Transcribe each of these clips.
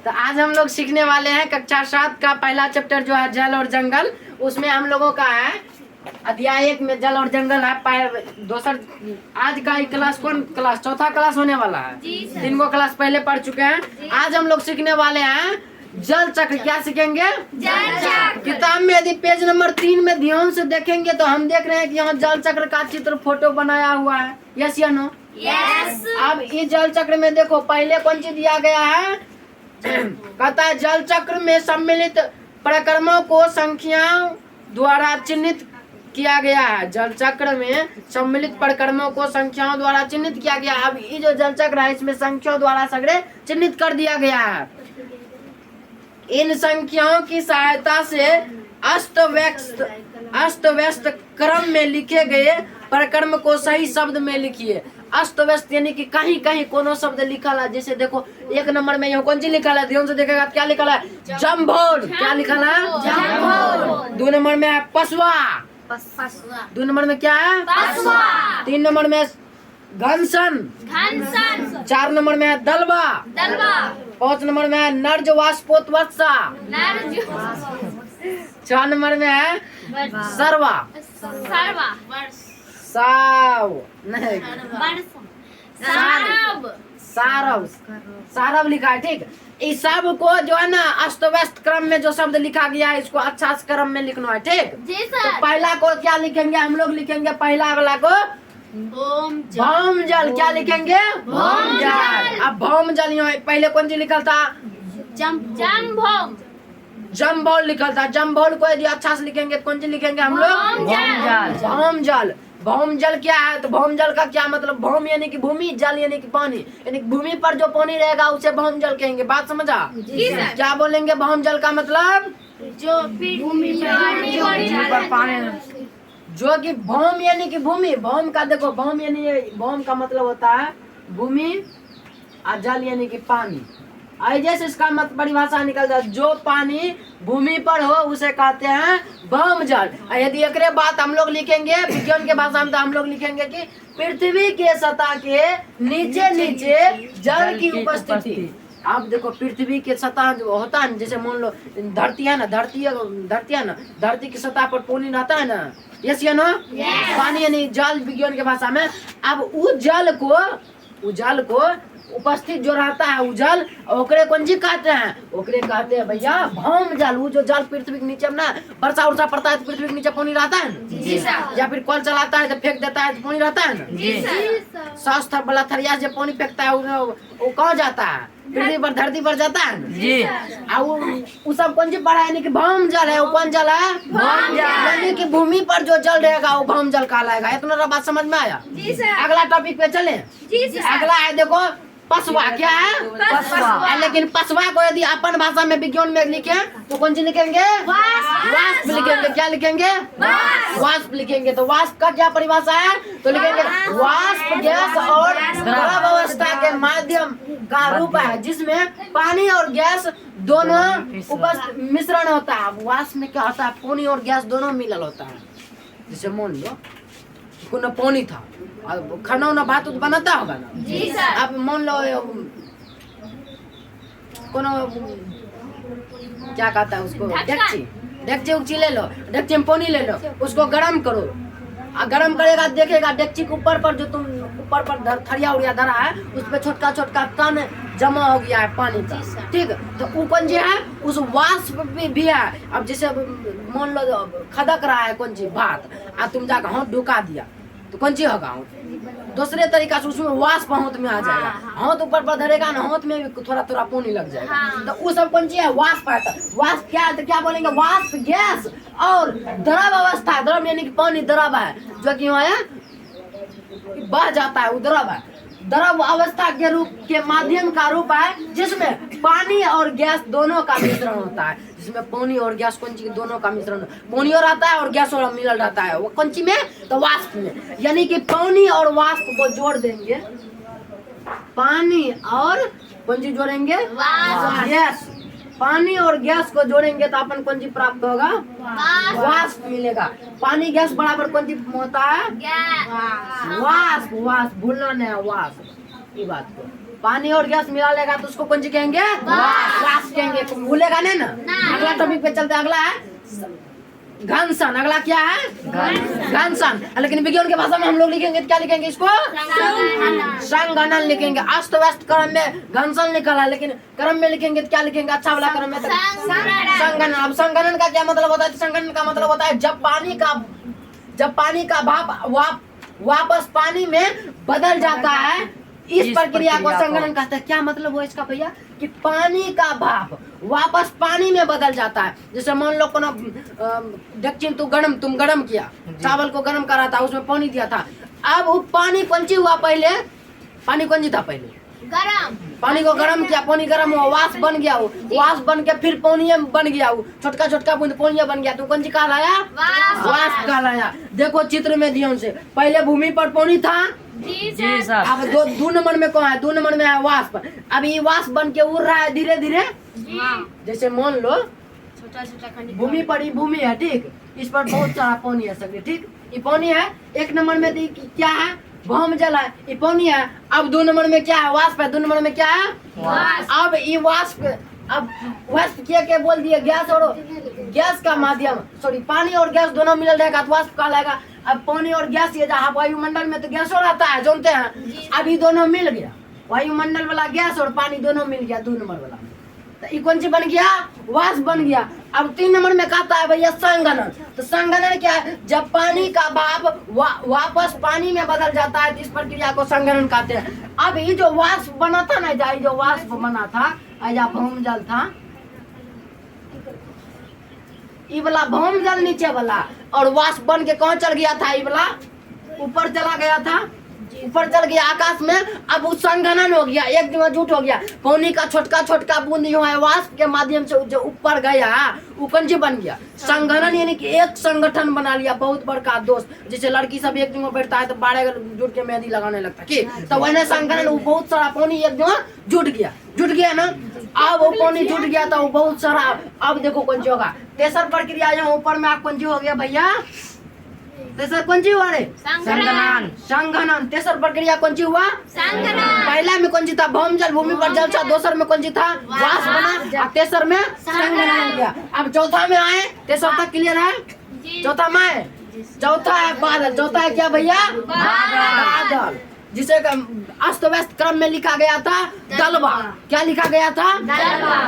तो आज हम लोग सीखने वाले हैं कक्षा 7 का पहला चैप्टर जो है जल और जंगल। उसमें हम लोगों का है अध्याय 1 में जल और जंगल है। दूसर आज का क्लास कौन क्लास चौथा क्लास होने वाला है। 3 गो क्लास पहले पढ़ चुके हैं। आज हम लोग सीखने वाले हैं जल चक्र। क्या सीखेंगे? जल चक्र। किताब में यदि पेज नंबर 3 में ध्यान से देखेंगे तो हम देख रहे हैं कि यहाँ जल चक्र का चित्र फोटो बनाया हुआ है। यस या नो? यस। अब इस जल चक्र में देखो पहले कौन चीज दिया गया है? कहता है जल चक्र में सम्मिलित प्रक्रमों को संख्याओं द्वारा चिन्हित किया गया है। जल चक्र में सम्मिलित प्रक्रमों को संख्याओं द्वारा चिन्हित किया गया। अब ये जो जल चक्र है इसमें संख्याओं द्वारा सगड़े चिन्हित कर दिया गया है। इन संख्याओं की सहायता से अस्त व्यस्त क्रम में लिखे गए प्रक्रम को सही शब्द में लिखिए। अस्त व्यस्त यानी कि कहीं कहीं कोनो शब्द लिखा है। जैसे देखो 1 नंबर में यहाँ कौन सी लिखा है? ध्यान से देखेगा क्या लिखा है? जम्भोल। क्या लिखा है? जम्भोल। 2 नंबर में है पसवा। 2 नंबर में क्या है? पसवा। 3 नंबर में घनसन। 4 नंबर में है दलवा। 5 नंबर में है नर्ज वाष्पोत्वत्सा। 6 नंबर में है सरवा। साव नहीं सारव लिखा है। ठीक, इस सब को जो है ना अस्त व्यस्त क्रम में जो शब्द लिखा गया है इसको अच्छा क्रम में लिखना है। ठीक, तो पहला को क्या लिखेंगे? हम लोग लिखेंगे पहला वाला को भौम जल। क्या लिखेंगे? भौम जल। अब भौम जल यहाँ पहले कौन सी लिखा था? जम्भोल लिखा था। जम्भोल को यदि अच्छा से लिखेंगे कौन सी लिखेंगे हम लोग? भौम जल। भौम जल क्या है? तो भौम जल का क्या मतलब? भौम यानी कि भूमि, जल यानी कि पानी, यानी भूमि पर जो पानी रहेगा उसे भौम जल कहेंगे। बात समझा? क्या बोलेंगे भौम जल का मतलब? जो भूमि पर पानी, जो कि भौम यानी कि भूमि। भौम का देखो भौम यानी भौम का मतलब होता है भूमि और जल यानी कि पानी। जैसे इसका मत परिभाषा निकल जाए जो पानी भूमि पर हो उसे कहते हैं भौम जल। यदि एक बात हम लोग लिखेंगे विज्ञान के भाषा में तो हम लोग लिखेंगे कि पृथ्वी के सतह के नीचे नीचे जल की उपस्थिति। आप देखो पृथ्वी के सतह जो होता है जैसे मान लो धरती है ना, धरती है ना, धरती की सतह पर पानी रहता है ना। यस या नो? पानी यानी जल विज्ञान के भाषा में। अब उस जल को उपस्थित जो रहता है उजल ओकरे कौन जी कहते हैं? ओकरे कहते हैं भैया भौम जल। वो जो जल पृथ्वी के नीचे ना वर्षा उर्षा पड़ता है तो पृथ्वी के नीचे पानी रहता है ना, या फिर कल चलाता है तो फेंक देता है तो पानी रहता है ना। सौ वाला थरिया से पानी फेंकता है वो कहाँ जाता है? पृथ्वी पर, धरती पर जाता है ना। वो सब कौन सी पढ़ा है? यानी कि भौम जल है। वो कौन जल है? भौम जल। यानी कि भूमि पर जो जल रहेगा वो भौम जल कहलाएगा। इतना बात समझ में आया? अगला टॉपिक पे चले। अगला है देखो पसवा। क्या है? पसवा। लेकिन पसवा को यदि अपन भाषा में विज्ञान में लिखे तो कौन सी लिखेंगे? वाष्प लिखेंगे। क्या लिखेंगे? वाष्प लिखेंगे। तो वाष्प का क्या परिभाषा है? तो लिखेंगे वाष्प गैस और द्रव अवस्था के माध्यम का रूप है जिसमें पानी और गैस दोनों मिश्रण होता है। वाष्प में क्या होता है? पानी और गैस दोनों मिलल होता है। जैसे मान लो कोनो पानी था, खाना वाना भात बनाता होगा ना। अब मान लो कोनो क्या कहता है उसको, डेक्ची उक्ची ले लो, डेक्ची में पानी ले लो, उसको गर्म करो। गर्म करेगा देखेगा डेक्ची के ऊपर पर जो तुम ऊपर पर थरिया उड़िया धरा है उस पर छोटका छोटका कण जमा हो गया है पानी का। ठीक, तो वो कौन जी है? उस वाष्प भी है। अब जैसे मान लो खदक रहा है कौन सी भात और तुम जाकर हाथ ढुका दिया तो कौन सी होगा? दूसरे तरीका से उसमें वाष्प हाथ में आ जाएगा। हाथ ऊपर पर धरेगा ना हाथ में भी थोड़ा थोड़ा पानी लग जाएगा। तो वो सब कौन सी है? वाष्प है। वाष्प क्या है? तो क्या बोलेंगे? वाष्प गैस और द्रव अवस्था। द्रव यानी कि पानी द्रव है जो कि वहाँ बह जाता है, वो द्रव है। द्रव अवस्था के रूप के माध्यम का रूप है जिसमें पानी और गैस दोनों का मिश्रण होता है। जिसमें पानी और गैस कौन सी दोनों का मिश्रण, पानी और रहता है और गैस और मिलल रहता है। वो कौन सी में? तो वाष्प में। यानी कि पानी और वाष्प को जोड़ देंगे, पानी और कौन सी जोड़ेंगे? गैस। पानी और गैस को जोड़ेंगे तो अपन कौन सी प्राप्त होगा? वाष्प मिलेगा। पानी गैस बराबर कौन सी होता है? वाष्प। वाष्प भूलना नहीं है वाष्प, ये बात को पानी और गैस मिला लेगा तो उसको कौन सी कहेंगे? वाष्प कहेंगे। भूलेगा नहीं ना? अगला टॉपिक पे चलते हैं। अगला है घनसन। अगला क्या है? घनसन। लेकिन विज्ञान की भाषा में हम लोग लिखेंगे तो क्या लिखेंगे इसको? संगणन लिखेंगे। अस्त व्यस्त क्रम में घनसन लिखा है, लेकिन क्रम में लिखेंगे तो क्या लिखेंगे? अच्छा वाला क्रम में संगणन। अब संगणन का क्या मतलब होता है? संगणन का मतलब होता है जब पानी का भाप वापस पानी में बदल जाता है, इस प्रक्रिया को संगणन कहते हैं। क्या मतलब हुआ इसका भैया? कि पानी का भाप वापस पानी में बदल जाता है। जैसे मान लो कोनो डेक्ची तुम गरम किया, चावल को गरम करा था, उसमें पानी दिया था। अब वो पानी कौन सी हुआ? पहले पानी कौन सी था? पहले गरम। पानी को गरम किया, पानी गरम हुआ, वाष्प बन गया। वो वाष्प बन के फिर पानी बन गया। वो छोटका बूंद पानी बन गया तो कौन सी कहलाया? वाष्प कहलाया। देखो चित्र में ध्यान से, पहले भूमि पर पानी था। जी सर। अब दो नंबर में कौन है? 2 नंबर में है वाष्प। अब ये वाष्प बन के उड़ रहा है धीरे धीरे। जैसे मान लो छोटा भूमि पर ही भूमि है, ठीक, इस पर बहुत सारा पानी है सके, ठीक, ये पानी है। 1 नंबर में क्या है? भौम जल है, ये पानी है। अब 2 नंबर में क्या है? वाष्प है। 2 नंबर में क्या है? अब ये वाष्प क्या बोल दिए? गैस और गैस का माध्यम, सॉरी, पानी और गैस दोनों मिल रहेगा तो वाष्प कहलाएगा। अब पानी और गैस ये जहाँ वायुमंडल में तो गैस हो रहता है, जानते हैं। अभी दोनों मिल गया, वायुमंडल वाला गैस और पानी दोनों मिल गया 2 नंबर वाला। तो ये कौन सी बन गया? वाष्प बन गया। अब 3 नंबर में कहता है भैया संगणन। तो संगणन क्या है? जब पानी का भाप वापस पानी में बदल जाता है तो इस प्रक्रिया को संगणन कहते हैं। अब ये जो वाष्प बना था ना, जो वाष्प बना था, या भौम जल था, ये वाला भौम जल नीचे वाला, और वाष्प बन के कहाँ चल गया था? ये वाला ऊपर चला गया था, ऊपर चल गया आकाश में। अब वो संगणन हो गया, एक जगह जुट हो गया। पानी का छोटका बूंद जो है वाष्प के माध्यम से जो ऊपर गया, वो कौन सी बन गया? संगणन। यानी कि एक संगठन बना लिया, बहुत बड़का दोस्त। जैसे लड़की सब एक जगह बैठता है तो 12 जुट के मेहंदी लगाने लगता है, तो वही संगणन। वो बहुत सारा पानी एक जगह जुट गया ना। अब वो पानी जुट गया तो वो बहुत सारा। अब देखो कौन सी होगा? तेसर प्रक्रिया यहाँ ऊपर में आप कौन सी हो गया भैया? तेसर कौन सी हुआ रे? संगणन। तेसर प्रक्रिया कौन सी हुआ? संगणन। पहला में कौन सी था? भौम जल, भूमि पर जल था। दूसर में कौन सी था? वाष्प बना। तेसर में संगणन हो गया। अब चौथा में आए, तेसर तक क्लियर है? चौथा में आए, चौथा है बादल। चौथा है क्या भैया? बादल, जिसे अस्त व्यस्त क्रम में लिखा गया था दलवा। क्या लिखा गया था?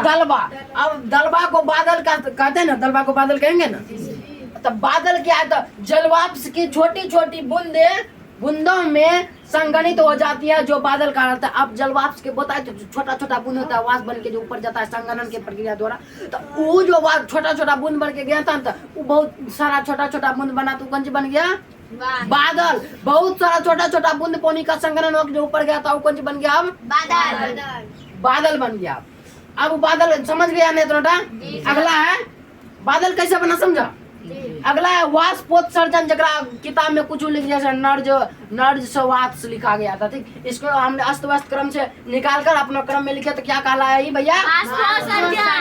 दलवा। अब दलवा को बादल कहते हैं ना, दलवा को बादल कहेंगे ना। तो बादल क्या है? तो जलवाष्प की छोटी छोटी बूंदों में संगठित हो जाती है जो बादल कहलाता है। अब जलवाष्प के बताए तो छोटा बूंद होता है, वाष्प बन के जो ऊपर जाता है संगठन की प्रक्रिया द्वारा। तो वो जो छोटा बूंद बन के गया था, तो वो बहुत सारा छोटा बूंद बना, तो कौन सी बन गया? बादल। बहुत सारा छोटा बूंद पानी का संगठन हो जो ऊपर गया था, वो कौन सी बन गया? अब बादल बन गया। अब बादल समझ गया नहीं तो? अगला है बादल कैसे बना, समझा? अगला है वाष्पोत्सर्जन, जगह किताब में कुछ लिख जैसे नर्ज से वाष्प लिखा गया था, ठीक। इसको हमने अस्त व्यस्त क्रम से निकाल कर अपना क्रम में लिखे तो क्या कहला है भैया?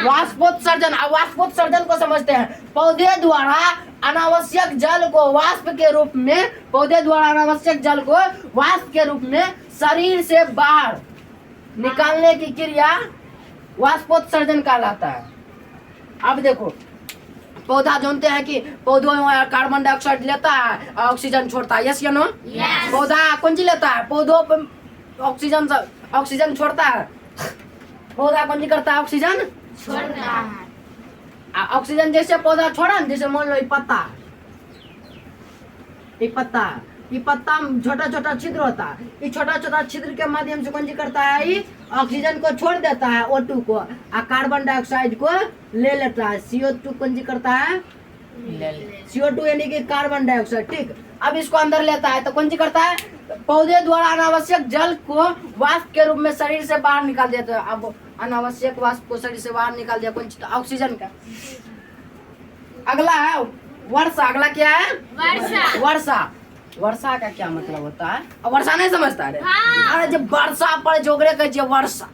वाष्पोत्सर्जन। अब वाष्पोत्सर्जन को समझते हैं। पौधे द्वारा अनावश्यक जल को वाष्प के रूप में, पौधे द्वारा अनावश्यक जल को वाष्प के रूप में शरीर से बाहर निकालने की क्रिया वाष्पोत्सर्जन कहलाता है। अब देखो, पौधा जानते हैं कि पौधों में कार्बन डाइऑक्साइड लेता है और ऑक्सीजन छोड़ता है, यस या नो? पौधा कौन सी लेता है? पौधों पर ऑक्सीजन छोड़ता है। पौधा कौन सी करता है? ऑक्सीजन छोड़ता है। ऑक्सीजन जैसे पौधा छोड़ा, जैसे मान लो ये पत्ता में छोटा छिद्र होता है। ये छोटा छिद्र के माध्यम से कौन सी करता है? ये ऑक्सीजन को छोड़ देता है, O2 को, और कार्बन डाइऑक्साइड को ले लेता है। CO2 कौन सी करता है? CO2 यानी कि कार्बन डाइऑक्साइड, ठीक। अब इसको अंदर लेता है तो कौन सी करता है? पौधे द्वारा अनावश्यक जल को वाष्प के रूप में शरीर से बाहर निकाल देता है। अब अनावश्यक वाष्प को शरीर से बाहर निकाल दिया, कौन सी? ऑक्सीजन का। अगला है वर्षा। अगला क्या है? वर्षा। वर्षा का क्या मतलब होता है? अब वर्षा नहीं समझता है? अरे जब वर्षा पड़े जोगरे कहे वर्षा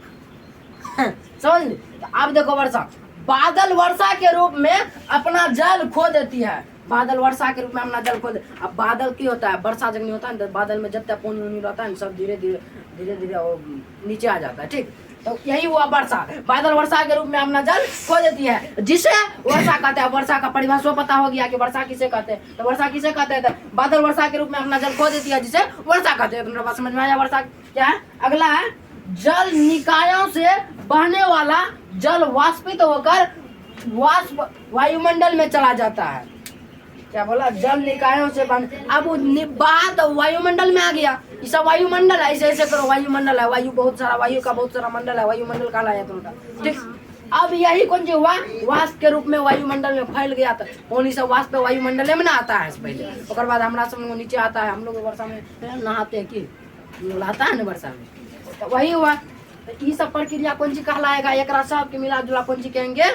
समझ। तो अब देखो वर्षा, बादल वर्षा के रूप में अपना जल खो देती है। बादल वर्षा के रूप में अपना जल खोल दे। अब बादल की होता है, वर्षा जब नहीं होता है तो बादल में जितना पानी उनी रहता है ना, सब धीरे धीरे वो नीचे आ जाता है। ठीक, तो यही हुआ वर्षा। बादल वर्षा के रूप में अपना जल खो देती है, जिसे वर्षा कहते हैं। वर्षा का परिभाषा पता हो गया कि वर्षा किसे कहते हैं। तो वर्षा किसे कहते हैं? तो बादल वर्षा के रूप में अपना जल खो देती है, जिसे वर्षा कहते हैं। तुम्हारे पास समझ में आया वर्षा क्या है? अगला है जल निकायों से बहने वाला जल वाष्पित होकर वाष्प वायुमंडल में चला जाता है। क्या बोला? जल निकायों से बन, अब वो बात वायुमंडल में आ गया। ये सब वायुमंडल है, ऐसे ऐसे करो, वायुमंडल है। वायु बहुत सारा, वायु का बहुत सारा मंडल है, वायुमंडल कहलाया तुमका। ठीक, अब यही कौन जो हुआ, वाष्प के रूप में वायुमंडल में फैल गया। था पानी सब वाष्प वायुमंडल में ना आता है पहले, उसके बाद हमारा सब नीचे आता है। हम लोग वर्षा में नहाते हैं कि नहाता है ना वर्षा में, तो वही हुआ। तो ये सब प्रक्रिया कौन सी कहलाएगा? एक सब के मिला जुला कौन सी कहेंगे?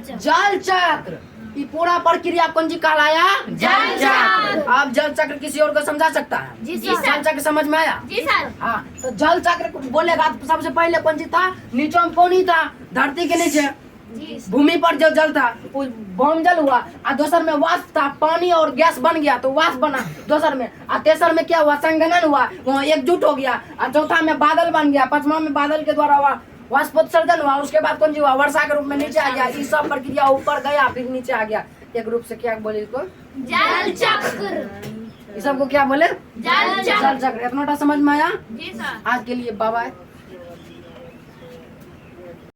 जल चक्र। ये पूरा प्रक्रिया कौन सी कहलाया? जल चक्र। आप जल चक्र किसी और को समझा सकता है? जी सर। जल चक्र समझ में आया? जी सर। हाँ, तो जल चक्र को बोलेगा तो सबसे पहले कौन सी था? नीचे में पानी था, धरती के नीचे भूमि पर जो जल था वो भौम जल हुआ। और दूसर में वाष्प था, पानी और गैस बन गया तो वाष्प बना दूसर में। और तेसर में क्या हुआ? संघनन हुआ, वहाँ एकजुट हो गया। और चौथा में बादल बन गया। पांचवा में बादल के द्वारा वाष्पोत्सर्जन हुआ। उसके बाद कौन सी हुआ? वर्षा के रूप में नीचे आ गया। ये सब प्रक्रिया ऊपर गया फिर नीचे आ गया। एक रूप से क्या बोले इसको? जल चक्र। इस सबको क्या बोले? जल जल चक्र। इतना समझ में आया? जी सर। आज के लिए बाय बाय।